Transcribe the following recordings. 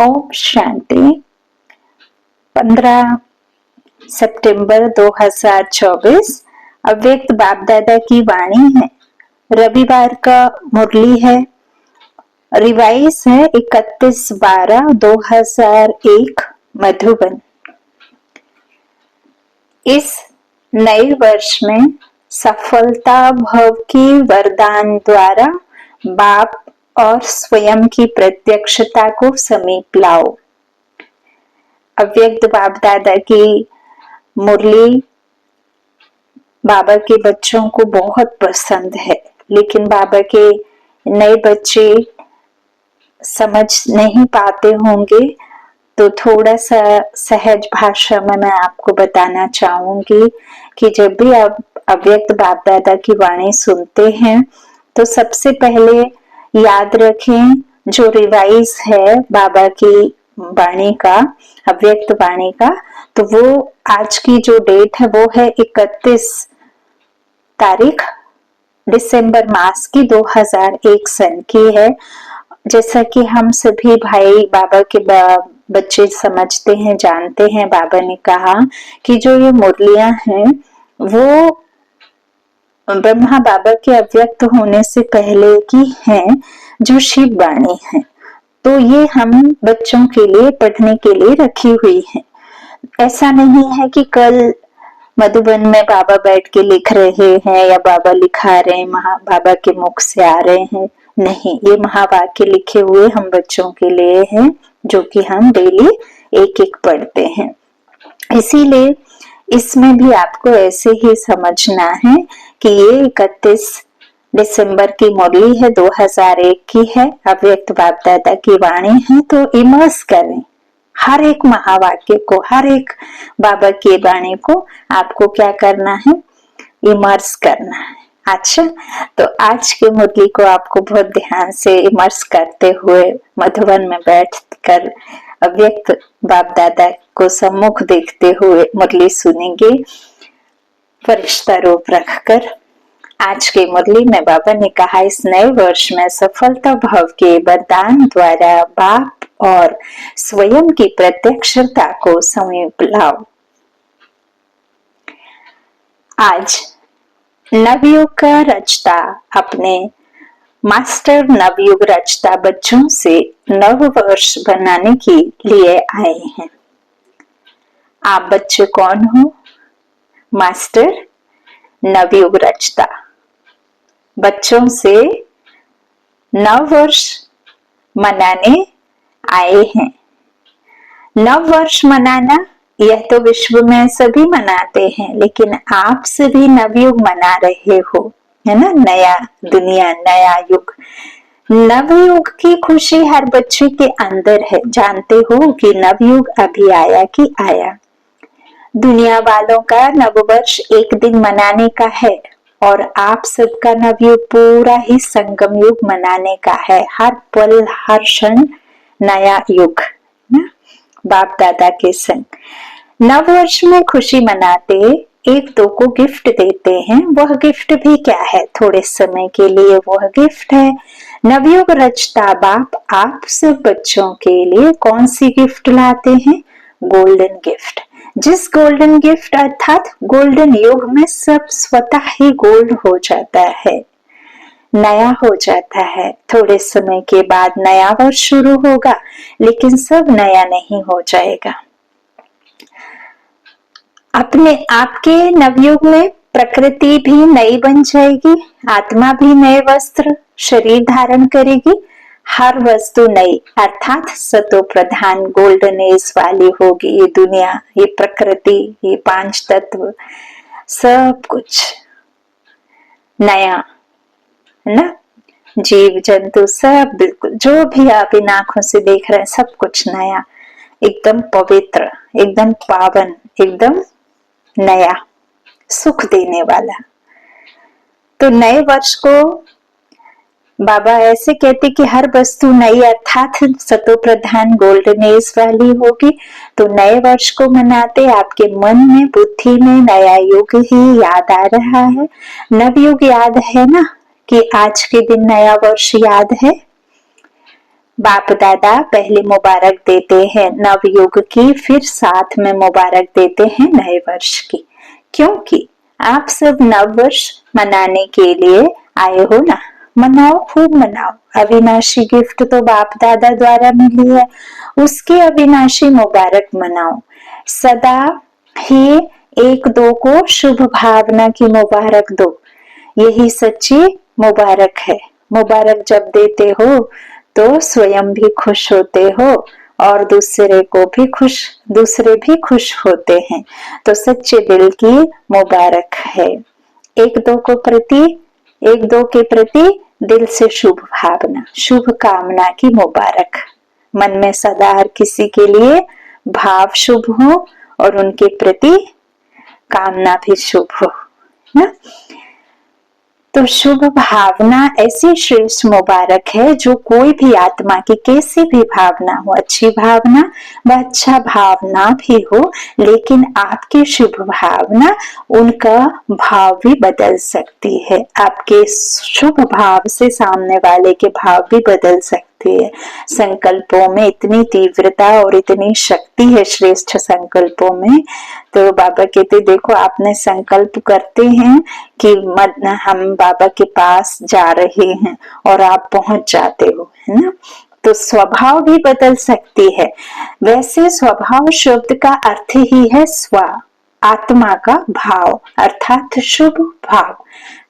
ओम शांति। 15 सितंबर 2024 अव्यक्त बाप दादा की वाणी है। रविवार का मुरली है। रिवाइज है 31/12/2001 मधुबन। इस नए वर्ष में सफलता भव की वरदान द्वारा बाप और स्वयं की प्रत्यक्षता को समीप लाओ। अव्यक्त बाप दादा की मुरली बाबा के बच्चों को बहुत पसंद है, लेकिन बाबा के नए बच्चे समझ नहीं पाते होंगे, तो थोड़ा सा सहज भाषा में मैं आपको बताना चाहूंगी कि जब भी आप अव्यक्त बाप दादा की वाणी सुनते हैं तो सबसे पहले याद रखें जो रिवाइज है बाबा की वाणी का, अव्यक्त वाणी का, तो वो आज की जो डेट है वो है 31 तारीख दिसंबर मास की 2001 सन की है। जैसा कि हम सभी भाई बाबा के बच्चे समझते हैं, जानते हैं, बाबा ने कहा कि जो ये मुरलियां हैं वो ब्रह्मा बाबा के अव्यक्त होने से पहले की हैं, जो शिव वाणी है। तो ये हम बच्चों के लिए पढ़ने के लिए रखी हुई है। ऐसा नहीं है कि कल मधुबन में बाबा बैठ के लिख रहे हैं या बाबा लिखा रहे हैं, बाबा के मुख से आ रहे हैं। नहीं, ये महावाक्य लिखे हुए हम बच्चों के लिए हैं, जो कि हम डेली एक एक पढ़ते हैं। इसीलिए इसमें भी आपको ऐसे ही समझना है कि ये 31 दिसंबर की मुरली है, 2001 की है, अव्यक्त बाप दादा की वाणी है। तो इमर्स करें हर एक महावाक्य को, हर एक बाबा की वाणी को आपको क्या करना है, इमर्स करना है। अच्छा, तो आज के मुरली को आपको बहुत ध्यान से इमर्स करते हुए मधुबन में बैठकर अव्यक्त बाप दादा को सम्मुख देखते हुए मुरली सुनेंगे, फरिश्ता रूप रखकर। आज के मुरली में बाबा ने कहा, इस नए वर्ष में सफलता भाव के वरदान द्वारा बाप और स्वयं की प्रत्यक्षता को समीप लाओ। आज नवयुग का रचता अपने मास्टर नवयुग रचता बच्चों से नव वर्ष बनाने के लिए आए हैं। आप बच्चे कौन हो? मास्टर नवयुग रचता बच्चों से नव वर्ष मनाने आए हैं। नव वर्ष मनाना यह तो विश्व में सभी मनाते हैं, लेकिन आप सभी नवयुग मना रहे हो, है ना? नया दुनिया, नया युग, नवयुग की खुशी हर बच्चे के अंदर है। जानते हो कि नवयुग अभी आया कि आया। दुनिया वालों का नववर्ष एक दिन मनाने का है और आप सबका नवयुग पूरा ही संगम युग मनाने का है। हर पल, हर क्षण नया युग, बाप दादा के संग। नववर्ष में खुशी मनाते, एक दो को गिफ्ट देते हैं। वह गिफ्ट भी क्या है? थोड़े समय के लिए वह गिफ्ट है। नवयुग रचता बाप आप सब बच्चों के लिए कौन सी गिफ्ट लाते हैं? Golden gift. जिस गोल्डन गिफ्ट अर्थात गोल्डन युग में सब स्वतः ही गोल्ड हो जाता है, नया हो जाता है। थोड़े समय के बाद नया वर्ष शुरू होगा, लेकिन सब नया नहीं हो जाएगा। अपने आपके नवयुग में प्रकृति भी नई बन जाएगी, आत्मा भी नए वस्त्र शरीर धारण करेगी। हर वस्तु नई अर्थात सतो प्रधान गोल्डन एज वाली होगी। ये दुनिया, ये प्रकृति, ये पांच तत्व, सब कुछ नया, है ना? जीव जंतु सब, बिल्कुल जो भी आप इन आंखों से देख रहे हैं, सब कुछ नया, एकदम पवित्र, एकदम पावन, एकदम नया, सुख देने वाला। तो नए वर्ष को बाबा ऐसे कहते कि हर वस्तु नई अर्थात सतो प्रधान गोल्डन एज वाली होगी। तो नए वर्ष को मनाते आपके मन में, बुद्धि में नया युग ही याद आ रहा है। नवयुग याद है ना, कि आज के दिन नया वर्ष याद है। बाप दादा पहले मुबारक देते हैं नवयुग की, फिर साथ में मुबारक देते हैं नए वर्ष की, क्योंकि आप सब नव वर्ष मनाने के लिए आए हो ना। मनाओ, खूब मनाओ। अविनाशी गिफ्ट तो बाप दादा द्वारा मिली है, उसकी अविनाशी मुबारक मनाओ। सदा ही एक दो को शुभ भावना की मुबारक दो, यही सच्ची मुबारक है। मुबारक जब देते हो तो स्वयं भी खुश होते हो और दूसरे भी खुश होते हैं। तो सच्चे दिल की मुबारक है। एक दो के प्रति दिल से शुभ भावना, शुभ कामना की मुबारक। मन में सदा हर किसी के लिए भाव शुभ हो और उनके प्रति कामना भी शुभ हो ना। तो शुभ भावना ऐसी श्रेष्ठ मुबारक है जो कोई भी आत्मा की कैसी भी भावना हो, अच्छी भावना व अच्छा भावना भी हो, लेकिन आपकी शुभ भावना उनका भाव भी बदल सकती है। आपके शुभ भाव से सामने वाले के भाव भी बदल सकती है। संकल्पों में इतनी तीव्रता और इतनी शक्ति है श्रेष्ठ संकल्पों में। तो बाबा कहते देखो, आपने संकल्प करते हैं कि हम बाबा के पास जा रहे हैं और आप पहुंच जाते हो, है ना। तो स्वभाव भी बदल सकती है। वैसे स्वभाव शब्द का अर्थ ही है स्व, आत्मा का भाव अर्थात शुभ भाव।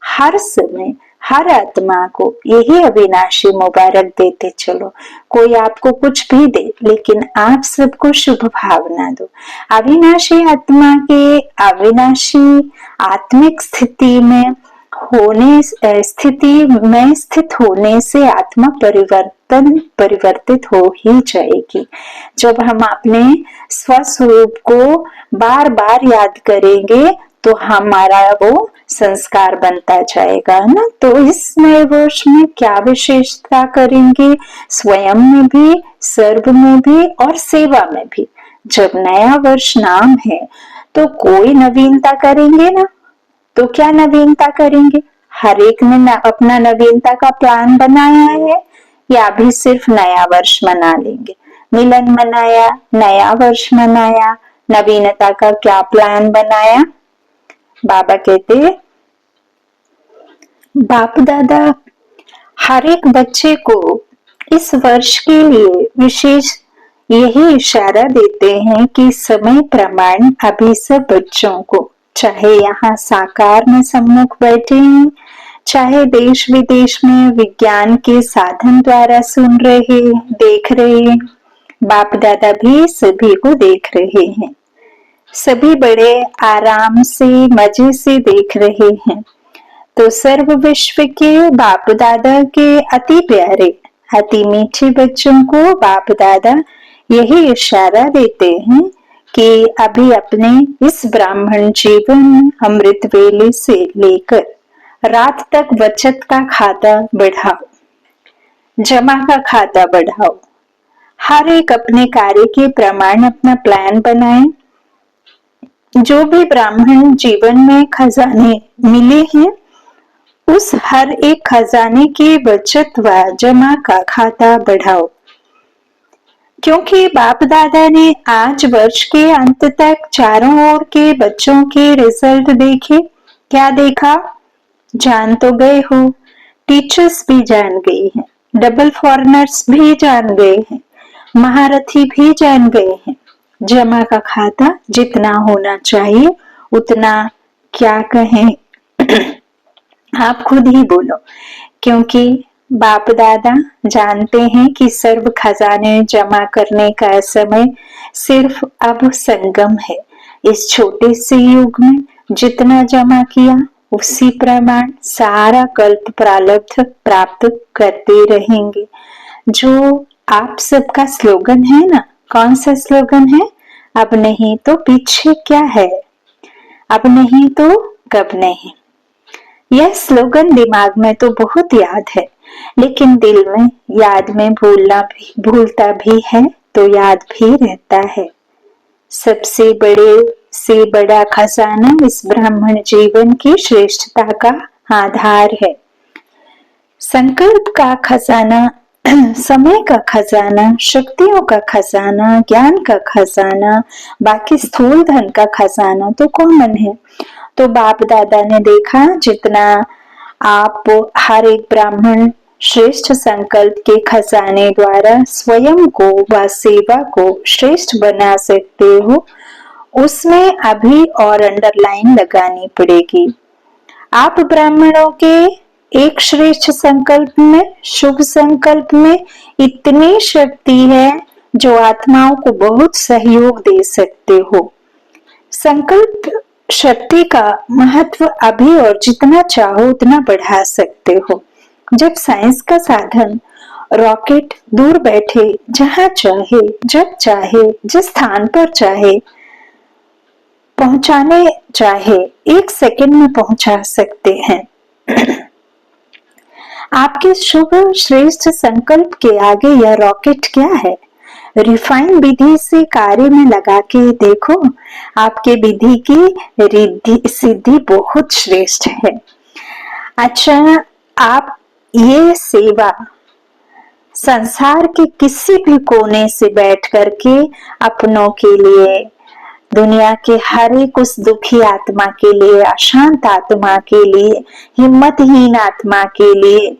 हर समय हर आत्मा को यही अविनाशी मुबारक देते चलो। कोई आपको कुछ भी दे, लेकिन आप सबको शुभ भावना दो। अविनाशी आत्मा के अविनाशी आत्मिक स्थिति में स्थित होने से आत्मा परिवर्तित हो ही जाएगी। जब हम अपने स्वस्वरूप को बार बार याद करेंगे तो हमारा वो संस्कार बनता जाएगा ना। तो इस नए वर्ष में क्या विशेषता करेंगे, स्वयं में भी, सर्व में भी और सेवा में भी। जब नया वर्ष नाम है तो कोई नवीनता करेंगे ना। तो क्या नवीनता करेंगे? हर एक ने अपना नवीनता का प्लान बनाया है या अभी सिर्फ नया वर्ष मना लेंगे? मिलन मनाया, नया वर्ष मनाया, नवीनता का क्या प्लान बनाया? बाबा कहते बाप दादा हर एक बच्चे को इस वर्ष के लिए विशेष यही इशारा देते हैं कि समय प्रमाण अभी सब बच्चों को, चाहे यहाँ साकार में सम्मुख बैठे हैं, चाहे देश विदेश में विज्ञान के साधन द्वारा सुन रहे, देख रहे हैं, बाप दादा भी सभी को देख रहे हैं। सभी बड़े आराम से मजे से देख रहे हैं। तो सर्व विश्व के बाप दादा के अति प्यारे अति मीठे बच्चों को बाप दादा यही इशारा देते हैं कि अभी अपने इस ब्राह्मण जीवन में अमृत वेले से लेकर रात तक बचत का खाता बढ़ाओ, जमा का खाता बढ़ाओ। हर एक अपने कार्य के प्रमाण अपना प्लान बनाए। जो भी ब्राह्मण जीवन में खजाने मिले हैं, उस हर एक खजाने की बचत व जमा का खाता बढ़ाओ। क्योंकि बाप दादा ने आज वर्ष के अंत तक चारों ओर के बच्चों के रिजल्ट देखे। क्या देखा? जान तो गए हो, टीचर्स भी जान गए हैं, डबल फॉरनर्स भी जान गए हैं, महारथी भी जान गए हैं। जमा का खाता जितना होना चाहिए उतना क्या कहें आप खुद ही बोलो। क्योंकि बाप दादा जानते हैं कि सर्व खजाने जमा करने का समय सिर्फ अब संगम है। इस छोटे से युग में जितना जमा किया उसी प्रमाण सारा कल्प प्रारब्ध प्राप्त करते रहेंगे। जो आप सबका स्लोगन है ना, कौन सा स्लोगन है? अब नहीं तो पीछे क्या है, अब नहीं तो कब नहीं। यह स्लोगन दिमाग में तो बहुत याद है, लेकिन दिल में याद में भूलता भी है तो याद भी रहता है। सबसे बड़े से बड़ा खजाना इस ब्राह्मण जीवन की श्रेष्ठता का आधार है। संकल्प का खजाना समय का खजाना, शक्तियों का खजाना, ज्ञान का खजाना, बाकी स्थूल धन का खजाना तो कॉमन है। तो बाप दादा ने देखा जितना आप हर एक ब्राह्मण श्रेष्ठ संकल्प के खजाने द्वारा स्वयं को व सेवा को श्रेष्ठ बना सकते हो, उसमें अभी और अंडरलाइन लगानी पड़ेगी। आप ब्राह्मणों के एक श्रेष्ठ संकल्प में, शुभ संकल्प में इतनी शक्ति है जो आत्माओं को बहुत सहयोग दे सकते हो। संकल्प शक्ति का महत्व अभी और जितना चाहो उतना बढ़ा सकते हो। जब साइंस का साधन रॉकेट दूर बैठे जहां चाहे, जब चाहे, जिस स्थान पर चाहे पहुंचाने चाहे, 1 सेकंड में पहुंचा सकते हैं। आपके शुभ श्रेष्ठ संकल्प के आगे यह रॉकेट क्या है? रिफाइन विधि से कार्य में लगा के देखो, आपके विधि की रिद्धि सिद्धि बहुत श्रेष्ठ है। अच्छा, आप ये सेवा संसार के किसी भी कोने से बैठ करके अपनों के लिए, दुनिया के हर एक उस दुखी आत्मा के लिए, अशांत आत्मा के लिए, हिम्मतहीन आत्मा के लिए,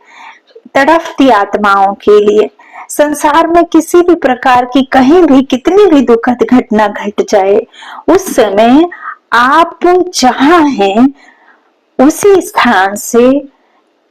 तड़फती आत्माओं के लिए, संसार में किसी भी प्रकार की कहीं भी कितनी भी दुखद घटना घट जाए, उस समय आप जहां हैं उसी स्थान से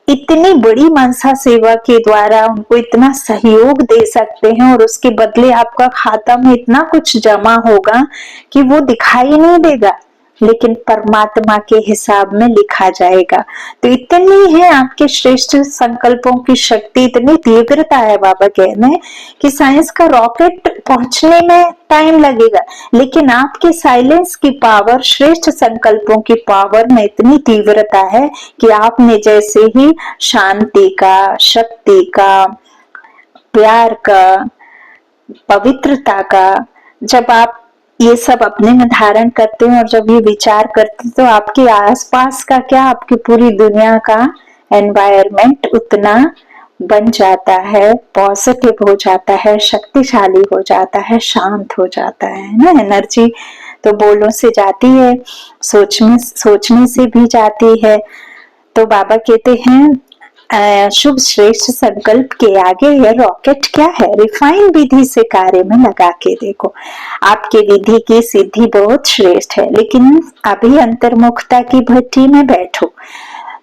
इतनी बड़ी मनसा सेवा के द्वारा उनको इतना सहयोग दे सकते हैं और उसके बदले आपका खाता में इतना कुछ जमा होगा कि वो दिखाई नहीं देगा, लेकिन परमात्मा के हिसाब में लिखा जाएगा। तो इतनी है आपके श्रेष्ठ संकल्पों की शक्ति, इतनी तीव्रता है बाबा कह रहे हैं कि साइंस का रॉकेट पहुंचने में टाइम लगेगा, लेकिन आपके साइलेंस की पावर, श्रेष्ठ संकल्पों की पावर में इतनी तीव्रता है कि आपने जैसे ही शांति का, शक्ति का, प्यार का, पवित्रता का, जब आप ये सब अपने में धारण करते हैं और जब ये विचार करते हैं तो आपके आसपास का क्या, आपकी पूरी दुनिया का एनवायरनमेंट उतना बन जाता है, पॉजिटिव हो जाता है, शक्तिशाली हो जाता है, शांत हो जाता है ना। एनर्जी तो बोलों से जाती है, सोचने से भी जाती है। तो बाबा कहते हैं शुभ श्रेष्ठ संकल्प के आगे यह रॉकेट क्या है? रिफाइन विधि से कार्य में लगा के देखो। आपके विधि की सिद्धि बहुत श्रेष्ठ है, लेकिन अभी अंतर्मुखता की भट्टी में बैठो।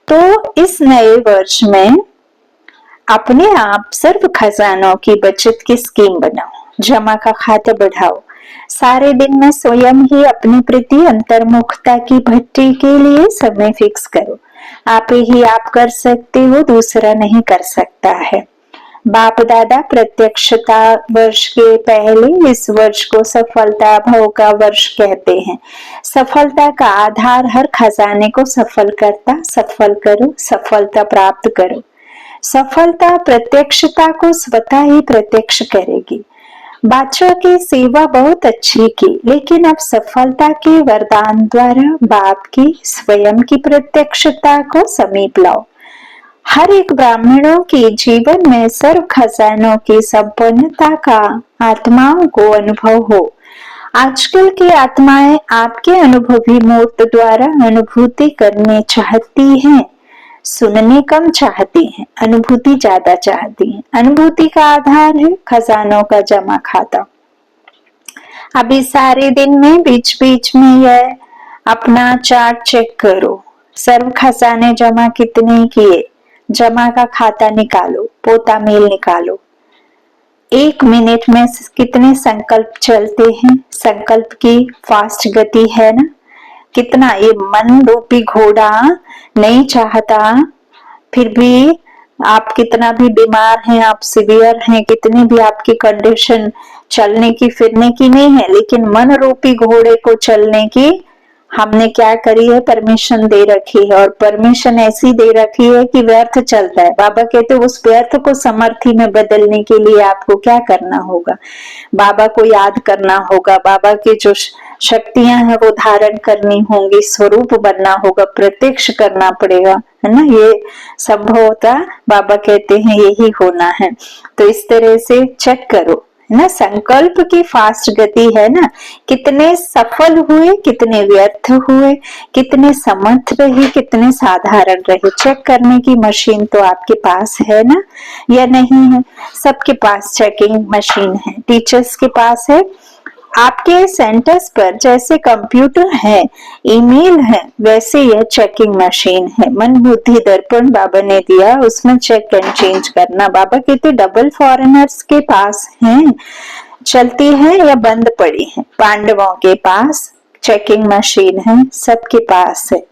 तो इस नए वर्ष में अपने आप सर्व खजानों की बचत की स्कीम बनाओ, जमा का खाता बढ़ाओ, सारे दिन में स्वयं ही अपने प्रति अंतर्मुखता की भट्टी के लिए समय फिक्स करो। आप ही आप कर सकते हो, दूसरा नहीं कर सकता है। बाप दादा प्रत्यक्षता वर्ष के पहले इस वर्ष को सफलता भव का वर्ष कहते हैं। सफलता का आधार हर खजाने को सफल करता, सफल करो, सफलता प्राप्त करो। सफलता प्रत्यक्षता को स्वतः ही प्रत्यक्ष करेगी। बादशाह की सेवा बहुत अच्छी की, लेकिन अब सफलता के वरदान द्वारा बाप की स्वयं की प्रत्यक्षता को समीप लाओ। हर एक ब्राह्मणों के जीवन में सर्व खजानों की संपन्नता का आत्माओं को अनुभव हो। आजकल की आत्माएं आपके अनुभवी मूर्त द्वारा अनुभूति करने चाहती हैं, सुनने कम चाहती हैं, अनुभूति ज्यादा चाहती हैं। अनुभूति का आधार है खजानों का जमा खाता। अभी सारे दिन में बीच बीच में यह अपना चार्ट चेक करो, सर्व खजाने जमा कितने किए, जमा का खाता निकालो, पोता मेल निकालो। 1 मिनट में कितने संकल्प चलते हैं, संकल्प की फास्ट गति है ना। कितना ये मन रूपी घोड़ा नहीं चाहता, फिर भी आप कितना भी बीमार हैं, आप सीवियर हैं, कितनी भी आपकी कंडीशन चलने की फिरने की नहीं है, लेकिन मन रूपी घोड़े को चलने की हमने क्या करी है, परमिशन दे रखी है। और परमिशन ऐसी दे रखी है कि व्यर्थ चलता है। बाबा कहते हैं उस व्यर्थ को समर्थी में बदलने के लिए आपको क्या करना होगा, बाबा को याद करना होगा, बाबा के जो शक्तियां हैं वो धारण करनी होंगी, स्वरूप बनना होगा, प्रत्यक्ष करना पड़ेगा, है ना। ये संभवतः बाबा कहते हैं यही होना है। तो इस तरह से चेक करो, है ना। संकल्प की फास्ट गति है ना, कितने सफल हुए, कितने व्यर्थ हुए, कितने समर्थ रहे, कितने साधारण रहे, चेक करने की मशीन तो आपके पास है ना या नहीं है। सबके पास चेकिंग मशीन है, टीचर्स के पास है। आपके सेंटर्स पर जैसे कंप्यूटर है, ईमेल है, वैसे यह चेकिंग मशीन है। मन बुद्धि दर्पण बाबा ने दिया, उसमें चेक एंड चेंज करना। बाबा कहते डबल फॉरेनर्स के पास है, चलती है या बंद पड़ी है। पांडवों के पास चेकिंग मशीन है, सबके पास है।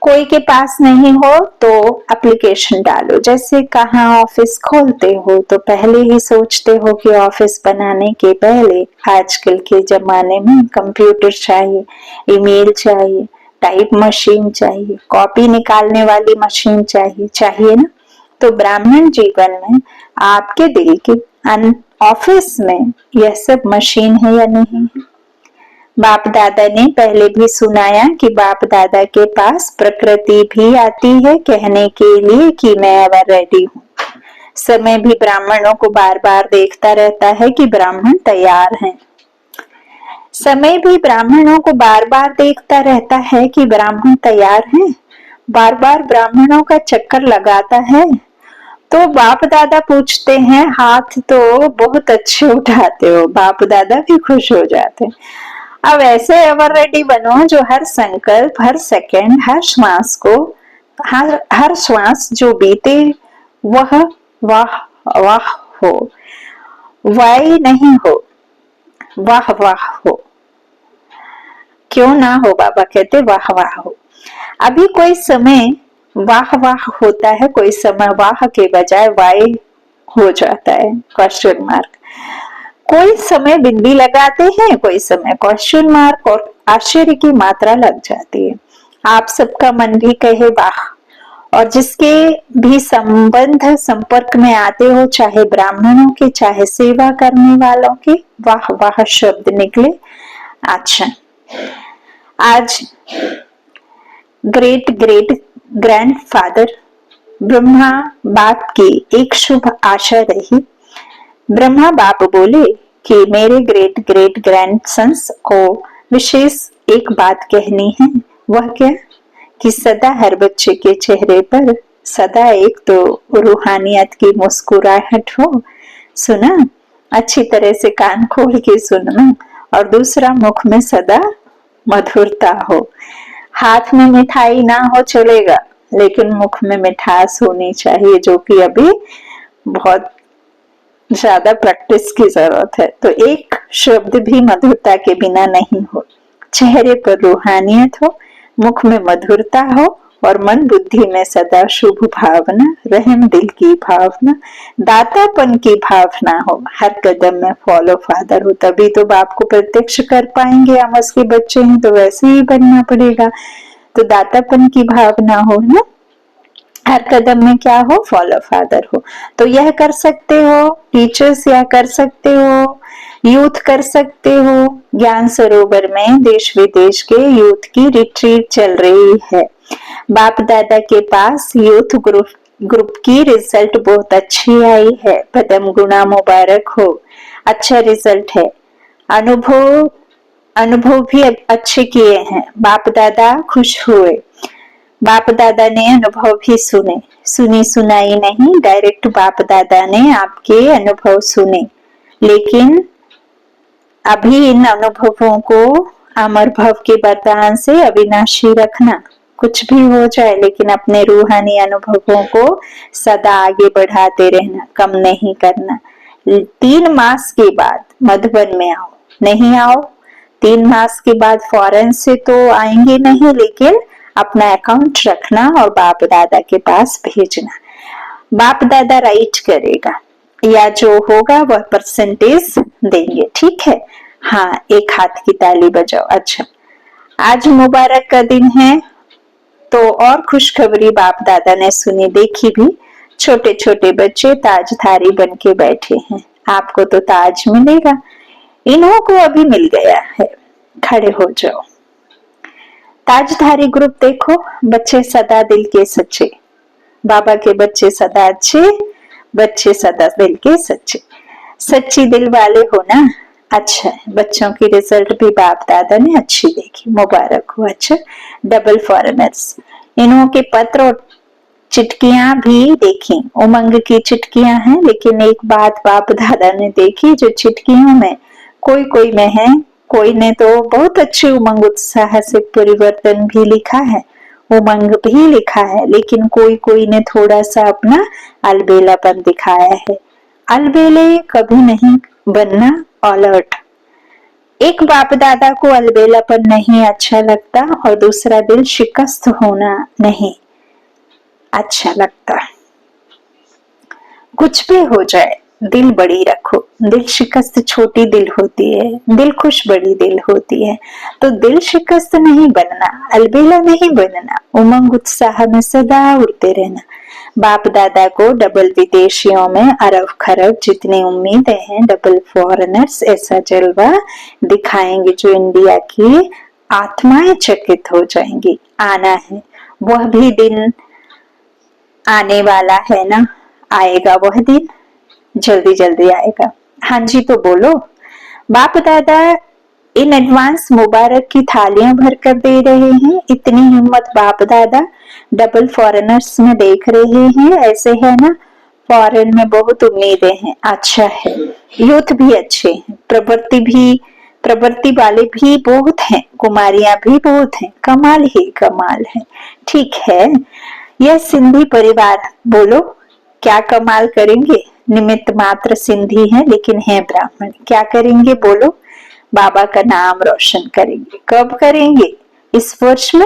कोई के पास नहीं हो तो एप्लीकेशन डालो। जैसे कहाँ ऑफिस खोलते हो तो पहले ही सोचते हो कि ऑफिस बनाने के पहले आजकल के जमाने में कंप्यूटर चाहिए, ईमेल चाहिए, टाइप मशीन चाहिए, कॉपी निकालने वाली मशीन चाहिए ना। तो ब्राह्मण जीवन में आपके दिल के ऑफिस में यह सब मशीन है या नहीं है। बाप दादा ने पहले भी सुनाया कि बाप दादा के पास प्रकृति भी आती है कहने के लिए कि मैं अब रेडी हूँ। समय भी ब्राह्मणों को बार बार देखता रहता है कि ब्राह्मण तैयार हैं। समय भी ब्राह्मणों को बार बार देखता रहता है कि ब्राह्मण तैयार हैं। बार बार ब्राह्मणों का चक्कर लगाता है तो बाप दादा पूछते हैं, हाथ तो बहुत अच्छे उठाते हो। बाप दादा भी खुश हो जाते हैं। अब ऐसे एवर रेडी बनो जो हर संकल्प, हर सेकंड, हर श्वास को, हर श्वास जो बीते वह वाह वाह हो, वाई नहीं हो, वाह वाह हो। क्यों ना हो, बाबा कहते वाह वाह हो। अभी कोई समय वाह वाह होता है, कोई समय वाह के बजाय वाई हो जाता है, क्वेश्चन मार्क। कोई समय बिंदी लगाते हैं, कोई समय क्वेश्चन मार्क और आश्चर्य की मात्रा लग जाती है। आप सबका मन भी कहे वाह, और जिसके भी संबंध संपर्क में आते हो, चाहे ब्राह्मणों के चाहे सेवा करने वालों के, वाह वाह शब्द निकले। अच्छा, आज ग्रेट ग्रेट ग्रैंडफादर ब्रह्मा बाप की एक शुभ आशा रही। ब्रह्मा बाप बोले कि मेरे ग्रेट ग्रेट ग्रैंडसन्स को विशेष एक बात कहनी है। वह क्या? कि सदा हर बच्चे के चेहरे पर सदा एक तो रूहानियत की मुस्कुराहट हो, सुना, अच्छी तरह से कान खोल के सुनना, और दूसरा मुख में सदा मधुरता हो। हाथ में मिठाई ना हो चलेगा, लेकिन मुख में मिठास होनी चाहिए, जो कि अभी बहुत ज्यादा प्रैक्टिस की जरूरत है। तो एक शब्द भी मधुरता के बिना नहीं हो। चेहरे पर रूहानियत हो, मुख में मधुरता हो, और मन बुद्धि में सदा शुभ भावना, रहम दिल की भावना, दातापन की भावना हो। हर कदम में फॉलो फादर हो, तभी तो बाप को प्रत्यक्ष कर पाएंगे। आमस के बच्चे हैं तो वैसे ही बनना पड़ेगा। तो दातापन की भावना हो ना, हर कदम में क्या हो, फॉलो फादर हो। तो यह कर सकते हो टीचर्स, या कर सकते हो यूथ, कर सकते हो। ज्ञान सरोवर में देश विदेश के यूथ की रिट्रीट चल रही है। बाप दादा के पास यूथ ग्रुप की रिजल्ट बहुत अच्छी आई है। पदम गुणा मुबारक हो, अच्छा रिजल्ट है। अनुभव भी अच्छे किए हैं। बाप दादा खुश हुए। बाप दादा ने अनुभव भी सुने, सुनी सुनाई नहीं, डायरेक्ट बाप दादा ने आपके अनुभव सुने। लेकिन अभी इन अनुभवों को अमर भव के वरदान से अविनाशी रखना। कुछ भी हो जाए, लेकिन अपने रूहानी अनुभवों को सदा आगे बढ़ाते रहना, कम नहीं करना। 3 मास के बाद मधुबन में आओ, नहीं आओ 3 मास के बाद फॉरेन से तो आएंगे नहीं, लेकिन अपना अकाउंट रखना और बाप दादा के पास भेजना। बाप दादा राइट करेगा, या जो होगा वह परसेंटेज देंगे, ठीक है। हाँ, एक हाथ की ताली बजाओ। अच्छा, आज मुबारक का दिन है, तो और खुशखबरी बाप दादा ने सुनी देखी भी। छोटे छोटे बच्चे ताजधारी बन के बैठे हैं। आपको तो ताज मिलेगा, इन्हों को अभी मिल गया है। खड़े हो जाओ। ताजधारी ग्रुप देखो, बच्चे सदा दिल के सच्चे, बाबा के बच्चे सदा अच्छे, बच्चे सदा दिल के सच्चे। सच्ची दिल वाले हो ना, अच्छा है। बच्चों की रिजल्ट भी बाप दादा ने अच्छी देखी, मुबारक हो। अच्छा, डबल फॉरेनर्स, इन्हों के पत्र और चिटकियां भी देखी, उमंग की चिटकियां हैं, लेकिन एक बात बाप दादा ने देखी, जो चिटकियों में कोई कोई में है, कोई ने तो बहुत अच्छे उमंग उत्साह से परिवर्तन भी लिखा है, उमंग भी लिखा है, लेकिन कोई कोई ने थोड़ा सा अपना अलबेलापन दिखाया है। अलबेले कभी नहीं बनना अलर्ट। एक बाप दादा को अलबेलापन नहीं अच्छा लगता और दूसरा दिल शिकस्त होना नहीं अच्छा लगता। कुछ भी हो जाए दिल बड़ी रखो, दिल शिकस्त छोटी दिल होती है, दिल खुश बड़ी दिल होती है। तो दिल शिकस्त नहीं बनना, अलबेला नहीं बनना, उमंग उत्साह में सदा उड़ते रहना। बाप दादा को डबल विदेशियों में अरब खरब जितनी उम्मीदें हैं, डबल फॉरेनर्स ऐसा जलवा दिखाएंगे जो इंडिया की आत्माएं चकित हो जाएंगी। आना है, वह भी दिन आने वाला है ना, आएगा वह दिन, जल्दी जल्दी आएगा। हाँ जी तो बोलो। बाप दादा इन एडवांस मुबारक की थालियां भरकर दे रहे हैं। इतनी हिम्मत बाप दादा डबल फॉरेनर्स में देख रहे हैं, ऐसे है ना, फॉरेन में बहुत उम्मीदें हैं। अच्छा है, यूथ भी अच्छे हैं, प्रवृत्ति वाले भी बहुत हैं, कुमारियां भी बहुत हैं, कमाल ही कमाल है। ठीक है, यह सिंधी परिवार, बोलो क्या कमाल करेंगे। निमित्त मात्र सिंधी हैं लेकिन हैं ब्राह्मण, क्या करेंगे बोलो। बाबा का नाम रोशन करेंगे। कब करेंगे, इस वर्ष में।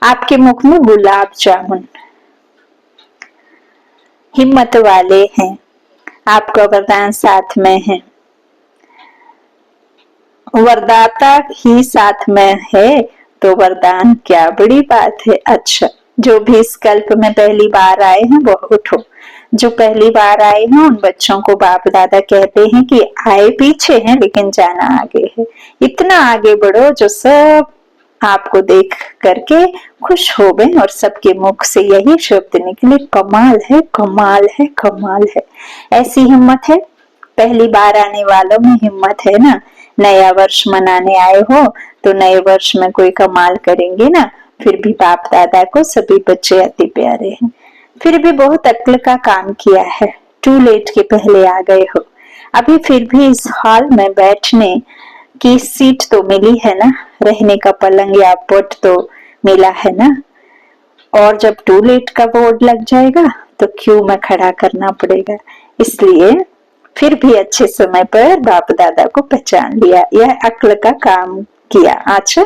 आपके मुख में गुलाब जामुन। हिम्मत वाले हैं, आपका वरदान साथ में है, वरदाता ही साथ में है तो वरदान क्या बड़ी बात है। अच्छा, जो भी इस कल्प में पहली बार आए हैं वो उठो। जो पहली बार आए हैं उन बच्चों को बाप दादा कहते हैं कि आए पीछे हैं लेकिन जाना आगे है। इतना आगे बढ़ो जो सब आपको देख करके खुश हो गए और सबके मुख से यही शब्द निकले, कमाल है कमाल है कमाल है। ऐसी हिम्मत है, पहली बार आने वालों में हिम्मत है ना। नया वर्ष मनाने आए हो तो नए वर्ष में कोई कमाल करेंगे ना। फिर भी बाप दादा को सभी बच्चे अति प्यारे हैं, फिर भी बहुत अक्ल का काम किया है। टू लेट के पहले आ गए हो, अभी फिर भी इस हॉल में बैठने की सीट तो मिली है ना, रहने का पलंग या पट तो मिला है ना। और जब टू लेट का बोर्ड लग जाएगा तो क्यों में खड़ा करना पड़ेगा। इसलिए फिर भी अच्छे समय पर बाप दादा को पहचान लिया, यह अक्ल का काम किया। अच्छा,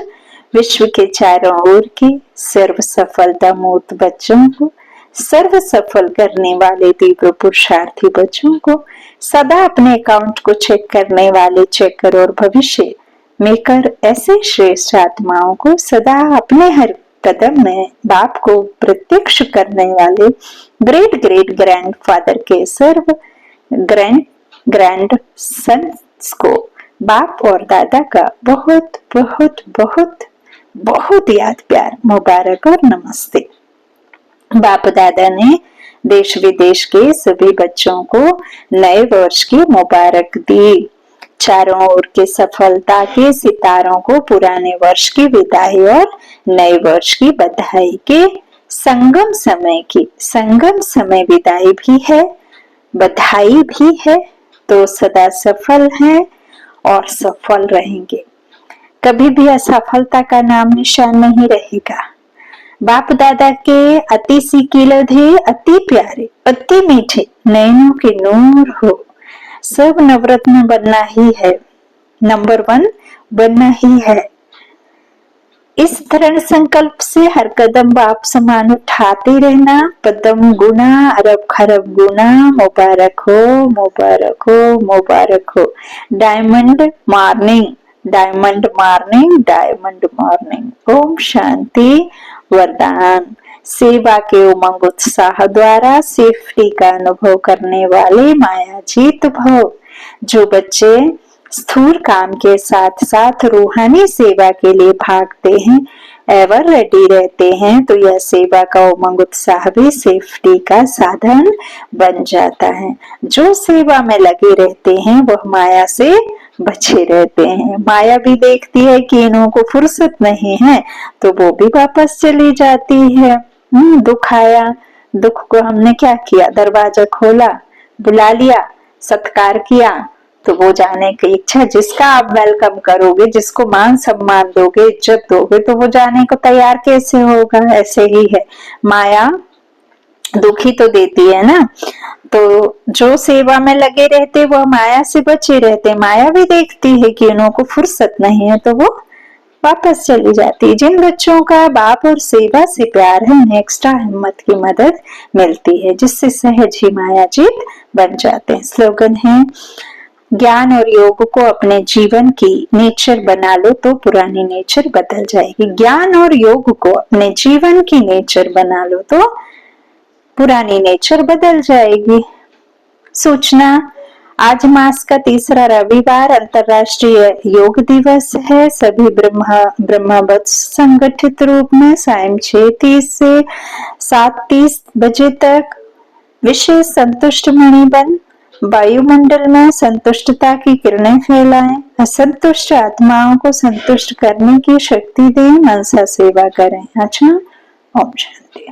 विश्व के चारों ओर की सर्व सफलता मूर्त बच्चों को, सर्व सफल करने वाले तीव्र पुरुषार्थी बच्चों को, सदा अपने अकाउंट को चेक करने वाले चेकर और भविष्य मेकर ऐसे श्रेष्ठ आत्माओं को, सदा अपने हर कदम में बाप को प्रत्यक्ष करने वाले ग्रेट ग्रेट ग्रैंड फादर के सर्व ग्रैंड सन्स को बाप और दादा का बहुत बहुत बहुत बहुत याद प्यार, मुबारक और नमस्ते। बाप दादा ने देश विदेश के सभी बच्चों को नए वर्ष की मुबारक दी। चारों ओर के सफलता के सितारों को पुराने वर्ष की विदाई और नए वर्ष की बधाई के संगम समय विदाई भी है, बधाई भी है। तो सदा सफल हैं और सफल रहेंगे, कभी भी असफलता का नाम निशान नहीं रहेगा। बाप दादा के अति सिकिलधे, अति प्यारे, अति मीठे नैनों के नूर हो। सब नवरत्न बनना ही है, नंबर 1 बनना ही है। इस दृढ़ संकल्प से हर कदम बाप समान उठाते रहना। पदम गुना अरब खरब गुना, मुबारक हो मुबारक हो मुबारक हो। Diamond morning, diamond morning, diamond morning. ओम शांति। वरदान, सेवा के उमंग उत्साह द्वारा सेफ्टी का अनुभव करने वाले माया जीत भव। जो बच्चे स्थूल काम के साथ साथ रूहानी सेवा के लिए भागते हैं एवं रेडी रहते हैं तो यह सेवा का उमंग उत्साह भी सेफ्टी का साधन बन जाता है। जो सेवा में लगे रहते हैं वह माया से बचे रहते हैं। माया भी देखती है कि इन्हों को फुर्सत नहीं है तो वो भी वापस चली जाती है। दुख आया, दुख को हमने क्या किया, दरवाजा खोला, बुला लिया, सत्कार किया, तो वो जाने की इच्छा, जिसका आप वेलकम करोगे, जिसको मान सम्मान दोगे, इज्जत दोगे, तो वो जाने को तैयार कैसे होगा। ऐसे ही है, माया दुखी तो देती है ना। तो जो सेवा में लगे रहते वह माया से बचे रहते। माया भी देखती है कि उनको फुर्सत नहीं है तो वो वापस चली जाती है। जिन बच्चों का बाप और सेवा से प्यार है उन्हें एक्स्ट्रा हिम्मत की मदद मिलती है जिससे सहज ही माया जीत बन जाते हैं। स्लोगन है, ज्ञान और योग को अपने जीवन की नेचर बना लो तो पुरानी नेचर बदल जाएगी। ज्ञान और योग को अपने जीवन की नेचर बना लो तो पुरानी नेचर बदल जाएगी। सूचना, आज मास का तीसरा रविवार अंतर्राष्ट्रीय योग दिवस है। सभी ब्रह्मवत्स संगठित रूप में सायं 6:30 से 7:30 बजे तक विशेष संतुष्ट मणि बन वायुमंडल में संतुष्टता की किरणें फैलाएं, असंतुष्ट आत्माओं को संतुष्ट करने की शक्ति दें, मनसा सेवा करें। अच्छा, ओम शांति।